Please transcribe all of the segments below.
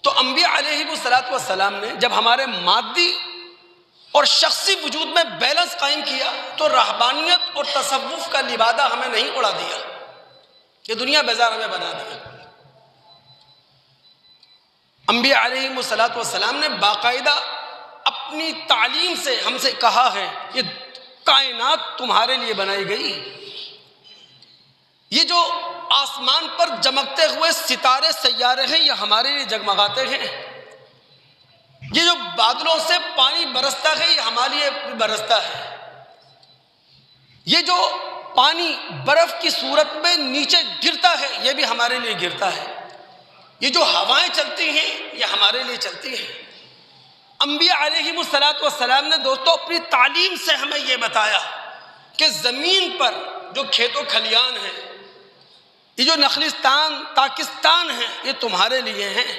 تو انبیاء علیہ السلام نے جب ہمارے مادی اور شخصی وجود میں بیلنس قائم کیا تو رہبانیت اور تصوف کا لبادہ ہمیں نہیں اڑا دیا، یہ دنیا بیزار ہمیں بنا دیا۔ انبیاء علیہ السلام نے باقاعدہ اپنی تعلیم سے ہم سے کہا ہے یہ کائنات تمہارے لیے بنائی گئی، یہ جو آسمان پر چمکتے ہوئے ستارے سیارے ہیں یہ ہمارے لیے جگمگاتے ہیں، یہ جو بادلوں سے پانی برستا ہے یہ ہمارے لیے برستا ہے، یہ جو پانی برف کی صورت میں نیچے گرتا ہے یہ بھی ہمارے لیے گرتا ہے، یہ جو ہوائیں چلتی ہیں یہ ہمارے لیے چلتی ہیں۔ انبیاء علیہ السلام نے دوستو اپنی تعلیم سے ہمیں یہ بتایا کہ زمین پر جو کھیت و کھلیان ہیں، یہ جو نخلستان پاکستان ہیں یہ تمہارے لیے ہیں،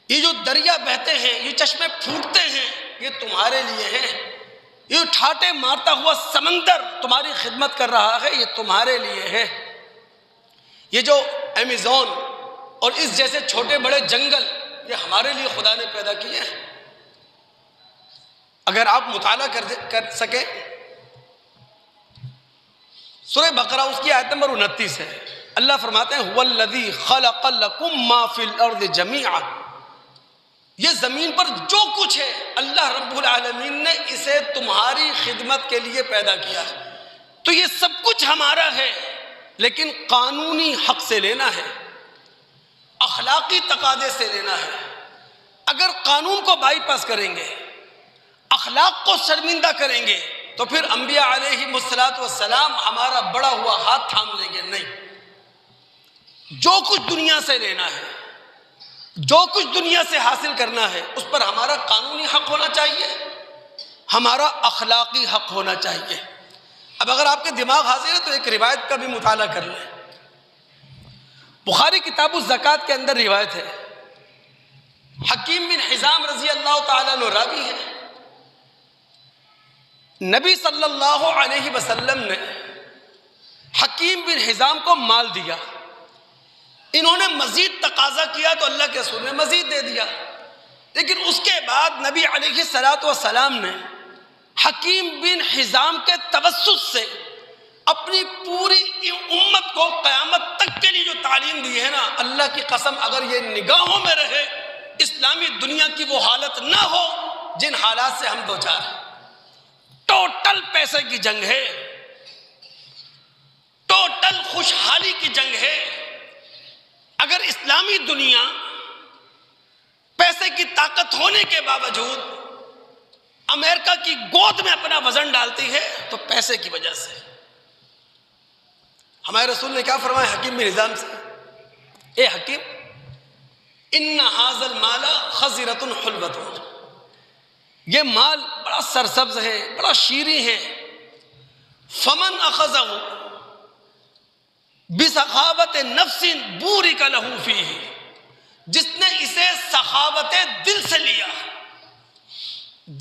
یہ جو دریا بہتے ہیں، یہ چشمے پھوٹتے ہیں یہ تمہارے لیے ہیں، یہ ٹھاٹے مارتا ہوا سمندر تمہاری خدمت کر رہا ہے یہ تمہارے لیے ہے، یہ جو ایمیزون اور اس جیسے چھوٹے بڑے جنگل یہ ہمارے لیے خدا نے پیدا کیے ہیں۔ اگر آپ مطالعہ کر سکیں سورہ بقرہ اس کی آیت نمبر 29 ہے، اللہ فرماتے ہیں هو الذی خلق لکم ما فی الارض جمیعا، یہ زمین پر جو کچھ ہے اللہ رب العالمین نے اسے تمہاری خدمت کے لیے پیدا کیا ہے۔ تو یہ سب کچھ ہمارا ہے لیکن قانونی حق سے لینا ہے، اخلاقی تقاضے سے لینا ہے۔ اگر قانون کو بائی پاس کریں گے، اخلاق کو شرمندہ کریں گے تو پھر انبیاء علیہ السلام ہمارا بڑا ہوا ہاتھ تھام لیں گے، نہیں۔ جو کچھ دنیا سے لینا ہے، جو کچھ دنیا سے حاصل کرنا ہے اس پر ہمارا قانونی حق ہونا چاہیے، ہمارا اخلاقی حق ہونا چاہیے۔ اب اگر آپ کے دماغ حاضر ہے تو ایک روایت کا بھی مطالعہ کر لیں۔ بخاری کتاب الزکوٰۃ کے اندر روایت ہے، حکیم بن حزام رضی اللہ تعالیٰ عنہ راوی ہے، نبی صلی اللہ علیہ وسلم نے حکیم بن حزام کو مال دیا، انہوں نے مزید تقاضا کیا تو اللہ کے رسول نے مزید دے دیا، لیکن اس کے بعد نبی علیہ السلام نے حکیم بن حزام کے توسط سے اپنی پوری امت کو قیامت تک کے لیے جو تعلیم دی ہے نا، اللہ کی قسم اگر یہ نگاہوں میں رہے اسلامی دنیا کی وہ حالت نہ ہو جن حالات سے ہم دوچار ہیں۔ ٹوٹل پیسے کی جنگ ہے، ٹوٹل خوشحالی کی جنگ ہے۔ اگر اسلامی دنیا پیسے کی طاقت ہونے کے باوجود امریکہ کی گود میں اپنا وزن ڈالتی ہے تو پیسے کی وجہ سے۔ ہمارے رسول نے کیا فرمایا حکیم بن حزام سے، اے حکیم ان ھذا المال خضرۃ حلوۃ، یہ مال بڑا سرسبز ہے، بڑا شیریں ہے، فمن اخذہ بسخاوت نفس بورک لہ فیہ، جس نے اسے سخاوت دل سے لیا،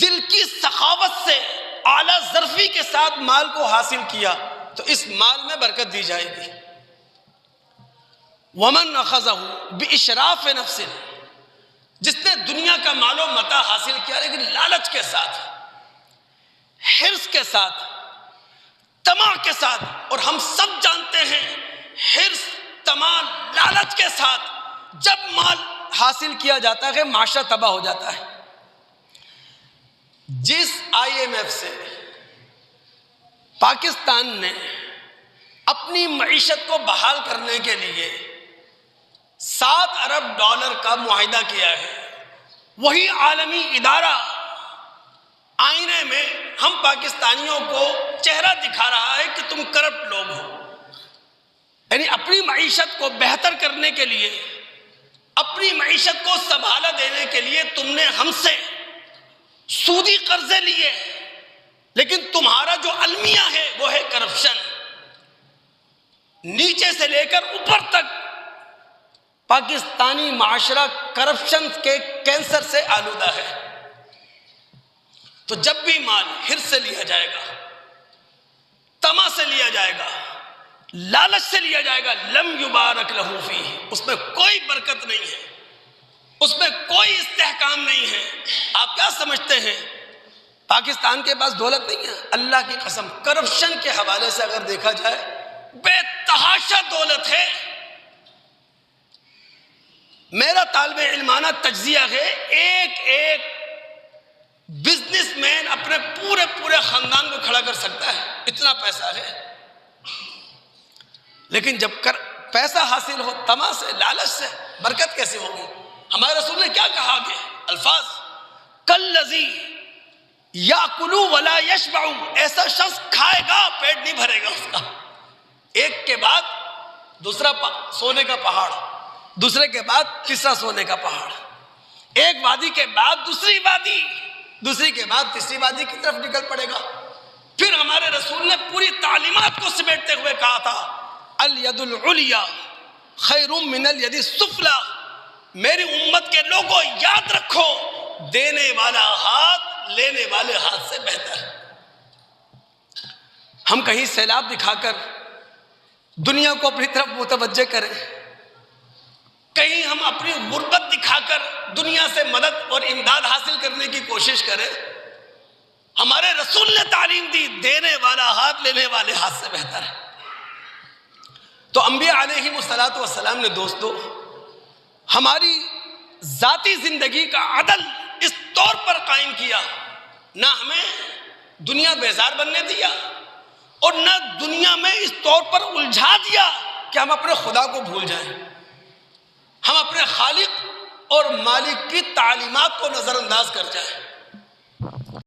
دل کی سخاوت سے اعلیٰ ظرفی کے ساتھ مال کو حاصل کیا تو اس مال میں برکت دی جائے گی۔ ومن اخذہ باشراف نفس، جس نے دنیا کا مال و متاع حاصل کیا لیکن لالچ کے ساتھ، حرص کے ساتھ، طمع کے ساتھ، اور ہم سب جانتے ہیں حرص، طمع، لالچ کے ساتھ جب مال حاصل کیا جاتا ہے معاشرہ تباہ ہو جاتا ہے۔ جس IMF سے پاکستان نے اپنی معیشت کو بحال کرنے کے لیے 7 ارب ڈالر کا معاہدہ کیا ہے، وہی عالمی ادارہ آئینے میں ہم پاکستانیوں کو چہرہ دکھا رہا ہے کہ تم کرپٹ لوگ ہو۔ یعنی اپنی معیشت کو بہتر کرنے کے لیے، اپنی معیشت کو سنبھالا دینے کے لیے تم نے ہم سے سودی قرضے لیے، لیکن تمہارا جو المیہ ہے وہ ہے کرپشن۔ نیچے سے لے کر اوپر تک پاکستانی معاشرہ کرپشن کے کینسر سے آلودہ ہے۔ تو جب بھی مال حرص سے لیا جائے گا، طمع سے لیا جائے گا، لالچ سے لیا جائے گا، لم یبارک لہ فیہ، اس میں کوئی برکت نہیں ہے، اس میں کام نہیں ہے. آپ کیا سمجھتے ہیں پاکستان کے پاس دولت نہیں ہے؟ اللہ کی قسم کرپشن کے حوالے سے اگر دیکھا جائے بے تحاشا دولت ہے. میرا طالب علمانہ تجزیہ ہے ایک ایک بزنس مین اپنے پورے خاندان کو کھڑا کر سکتا ہے، اتنا پیسہ ہے. لیکن جب پیسہ حاصل ہو طمع سے، لالچ سے، برکت کیسے ہوگی؟ ہمارے رسول نے کیا کہا آگے الفاظ، کالذی یاکل ولا یشبع، ایسا شخص کھائے گا پیٹ نہیں بھرے گا اس کا. ایک کے بعد دوسرا سونے کا پہاڑ، دوسرے کے بعد تیسرا سونے کا پہاڑ، ایک وادی کے بعد دوسری وادی، دوسری کے بعد تیسری وادی کی طرف نکل پڑے گا. پھر ہمارے رسول نے پوری تعلیمات کو سمیٹتے ہوئے کہا تھا الید العلیٰ خیر من الید السفلی، میری امت کے لوگوں یاد رکھو دینے والا ہاتھ لینے والے ہاتھ سے بہتر ہے. ہم کہیں سیلاب دکھا کر دنیا کو اپنی طرف متوجہ کریں، کہیں ہم اپنی غربت دکھا کر دنیا سے مدد اور امداد حاصل کرنے کی کوشش کریں. ہمارے رسول نے تعلیم دی دینے والا ہاتھ لینے والے ہاتھ سے بہتر ہے. تو انبیاء علیہم الصلاۃ والسلام نے دوستو ہماری ذاتی زندگی کا عدل اس طور پر قائم کیا، نہ ہمیں دنیا بیزار بننے دیا اور نہ دنیا میں اس طور پر الجھا دیا کہ ہم اپنے خدا کو بھول جائیں، ہم اپنے خالق اور مالک کی تعلیمات کو نظر انداز کر جائیں.